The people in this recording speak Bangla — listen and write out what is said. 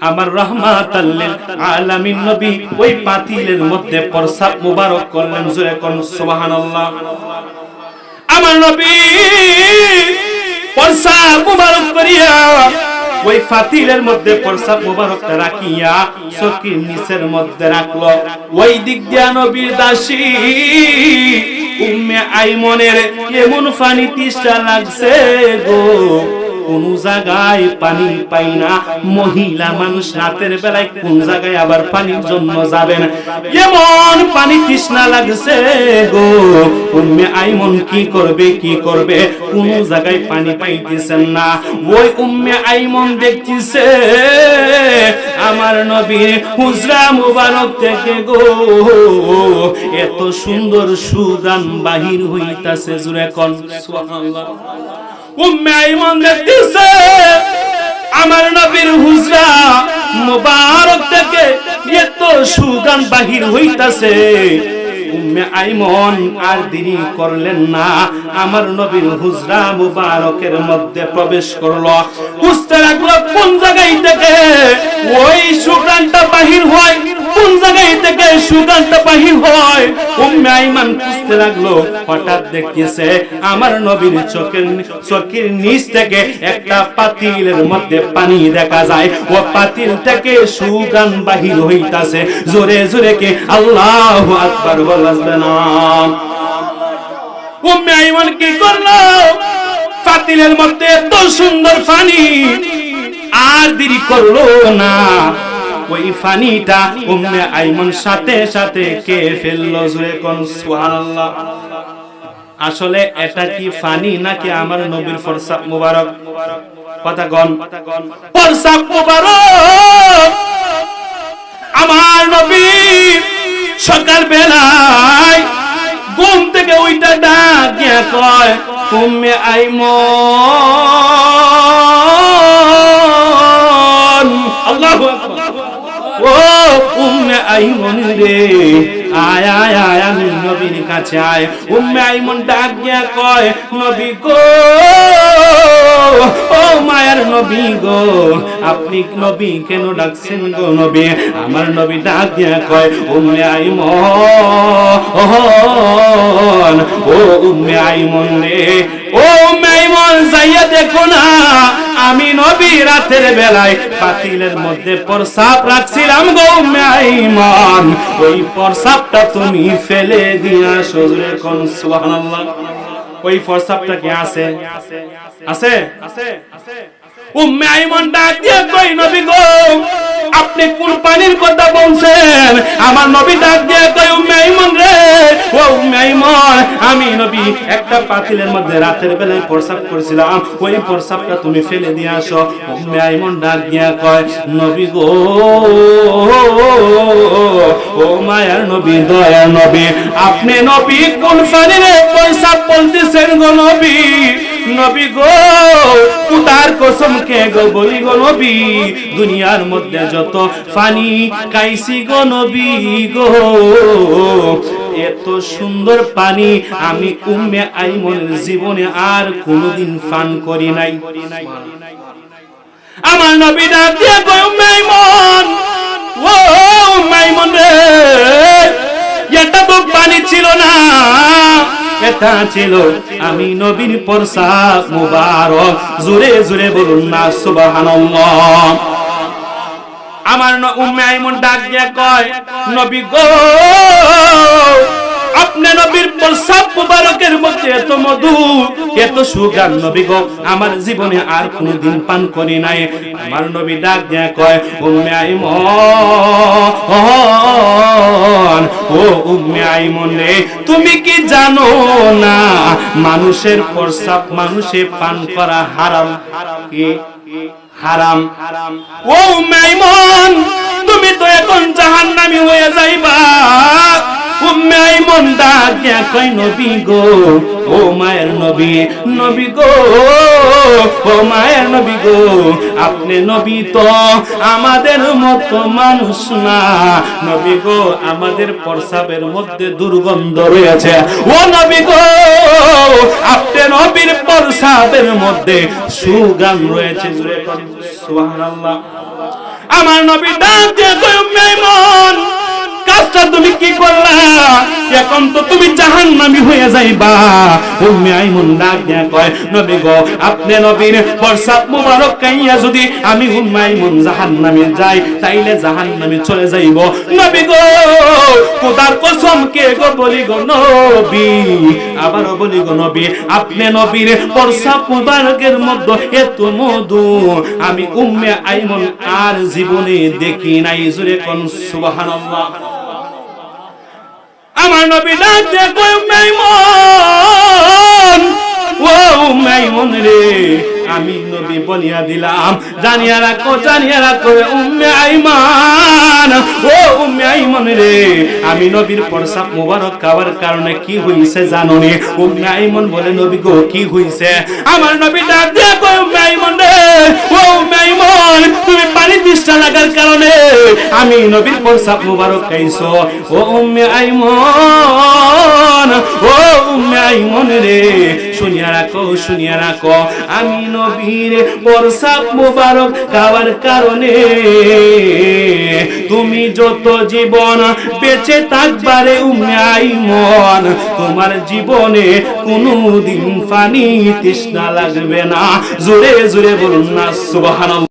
আমার রাহমাতাল লিল আলামিন নবী ওই পাতিলের মধ্যে প্রসাব মুবারক করলেন। জোরে কোন সুবহানাল্লাহ। আমার নবী প্রসাব মুবারক করিয়া ওই পাতিলের মধ্যে প্রসাব মুবারক রাখিয়া চকির নিচের মধ্যে রাখলো। ওই দিক দিয়া নবীর দাসী উম্মে আইমনের এমন পানি তৃষ্ণা লাগছে গো, কোন জায়গায় পানি পাই না। মহিলা মানুষ রাতের বেলায় কোন জায়গায় আবার পানির জন্য যাবেন, এমন পানি তৃষ্ণা লাগছে গো। উম্মে আইমন কি করবে কোন জায়গায় পানি পাইতেছেন না। ওই উম্মে আইমন দেখতেছে আমার নবীর হুজরা মুবারক থেকে গো এত সুন্দর সুগান বাহির হইতাছে। জুরে কোন সুবহানাল্লাহ। উম্মে আইমন দেখতেছে আমার নবীর হুজরা মুবারক থেকে এত সুগান বাহির হইতাছে। উম্মে আইমন আর দেরি করলেন না, আমার নবীর হুজরা মুবারকের মধ্যে প্রবেশ করলো। বুঝতে লাগলো কোন জায়গায় থেকে ওই সুগানটা বাহির হয়, কোন জায়গায় থেকে সুগানটা বাহির হয়। উম্মে আইমান বুঝতে লাগলো। হঠাৎ দেখতেছে আমার নবীর চোখের নিচ থেকে একটা পাতিলের মধ্যে পানি দেখা যায়। ও পাতিল থেকে সুগান বাহির হইতাছে। জোরে জোরে কে আল্লাহু আকবার বলবেন না। উম্মে আইমান কি করলো? পাতিলের মধ্যে এত সুন্দর পানি, আর দেরি করলো না। ওই পানিটা উম্মে আইমান সাথে সাথে কে ফেললো। জোরে কোন সুবহানাল্লাহ। আসলে এটা কি পানি নাকি আমার নবীর প্রসাব মুবারক? কথা গন। প্রসাব মুবারক। আমার নবী সকাল বেলায় ঘুম থেকে ওইটা ডাক দিয়া কয় উম্মে আইমন। আল্লাহু আকবার। ও উম্মে আইমন রে, আয় আয় আয় আমি নবীর কাছে আয়। উম্মে আইমন ডাক দিয়া কয় নবী গো, ও মায়ের নবী গো, আপনি নবী কেন ডাকছেন গো নবী? আমার নবী ডাক দিয়া কয় উম্মে আইমন, ও উম্মে আইমন রে, ও উম্মে আইমন যাইয়া দেখো না আমি নবী রাতের বেলায় পাতিলের মধ্যে প্রসাব রাখছিলাম গো উম্মে আইমন, ওই প্রসাবটা তুমি ফেলে দিয়া সজরে কোন সুবহানাল্লাহ। ওই প্রসাবটা কি আছে? আছে? উম্মে আইমন ডাক দিয়ে কই নবী গো আপনি কোন পানির কথা বলছেন? আমার নবী ডাক দিয়ে কই উম্মে আইমন রে, ও উম্মে আইমন আমি নবী একটা পাতিলের মধ্যে রাতের বেলায় প্রসাব করেছিলাম, ওই প্রসাবটা তুমি ফেলে দিয়ে আসো। উম্মে আইমন ডাক দিয়ে কয় নবী গো, ও মায়ার নবী দয়ার নবী, আপনি নবী কোন পানিরে প্রসাব বলতেছেন গো নবী? নবী গো কুতার কসম কে গো বলি গো নবী, দুনিয়ার মধ্যে যত পানি খাইছি গো নবী গো এত সুন্দর পানি আমি উম্মে আইমনের জীবনে আর কোনোদিন পান করি নাই। আমার নবী ডাক দিয়ে কয় উম্মে আইমন, ও উম্মে আইমন রে, এটা তো পানি ছিল না, এটা ছিল আমি নবীর প্রসাব মুবারক। জোরে জোরে বলুন না সুবহানাল্লাহ। আমার উম্মে আইমন ডাক দিয়া কয় নবী গো আপনি নবীর প্রসাব মুবারকের মধ্যে এত মধু এত সুগান নবী গো আমার জীবনে আর কোনদিন পান করি নাই। আমার নবী ডাক দিয়া কয় উম্মে আইমন, ও উম্মে আইমন রে, তুমি কি জানো না মানুষের প্রসাব মানুষে পান করা হারাম? কি হারাম? ও উম্মে আইমন তুমি তো এখন জাহান্নামী হয়ে যাইবা। উম্মে আইমন ডাক দিয়া কয় নবী গো, ও মায়ের নবী, নবী গো, ও মায়ের নবী গো, আপনি নবী তো আমাদের মতো মানুষ না। নবী গো আমাদের প্রসাবের মধ্যে দুর্গন্ধ রয়েছে। ও নবী গো আপনি নবীর প্রসাবের মধ্যে সুগন্ধ রয়েছে। সুবহানাল্লাহ। আমার নবী ডাক দিয়ে কয় উম্মে আইমন কাজটা তুমি কি করলা এখন তো তুমি জাহান্নামী হয়ে যাইবা উম্মে আইমন ডাক দিয়া কয় নবী গো আপনি নবীর প্রসাব মোবারক খাইয়া যদি আমি উম্মে আইমন জাহান্নামে যাই তাইলে জাহান্নামে চলে যাইব নবী গো খোদার কসম কে গো বলি গো নবী আবারো বলি গো নবী আপনি নবীর প্রসাব মোবারকের মধ্যে এত মধু আমি উম্মে আইমন আর জীবনে দেখি নাই জোরে কোন সুবহানাল্লাহ আমার নবী ডাক দিয়ে কয় উম্মে আইমন ও উম্মে আইমন রে আমি নবী বলিয়া দিলাম জানিয়া রাখো উম্মে আইমান ও উম্মে আইমন রে আমি নবীর প্রসাব মোবারক খাওয়ার কারণে কি হইছে জানো নি উম্মে আইমন বলে নবী গো কি হইছে আমার নবী ডাক দিয়ে কয় উম্মে আইমন রে ও উম্মে আইমন তুমি পানি তৃষ্ণা লাগার কারণে আমি নবীর প্রসাব মোবারক খাইছো ও উম্মে আইমন ও উম্মে আইমন রে শুনিয়া রাখো আমি নবীর প্রসাব মোবারক খাওয়ার কারণে তুমি যত জীবন বেঁচে থাকবারে উম্মে আইমন তোমার জীবনে কোনোদিন পানি তৃষ্ণা লাগবে না জোরে জোরে বলুন না সুবহানাল্লাহ।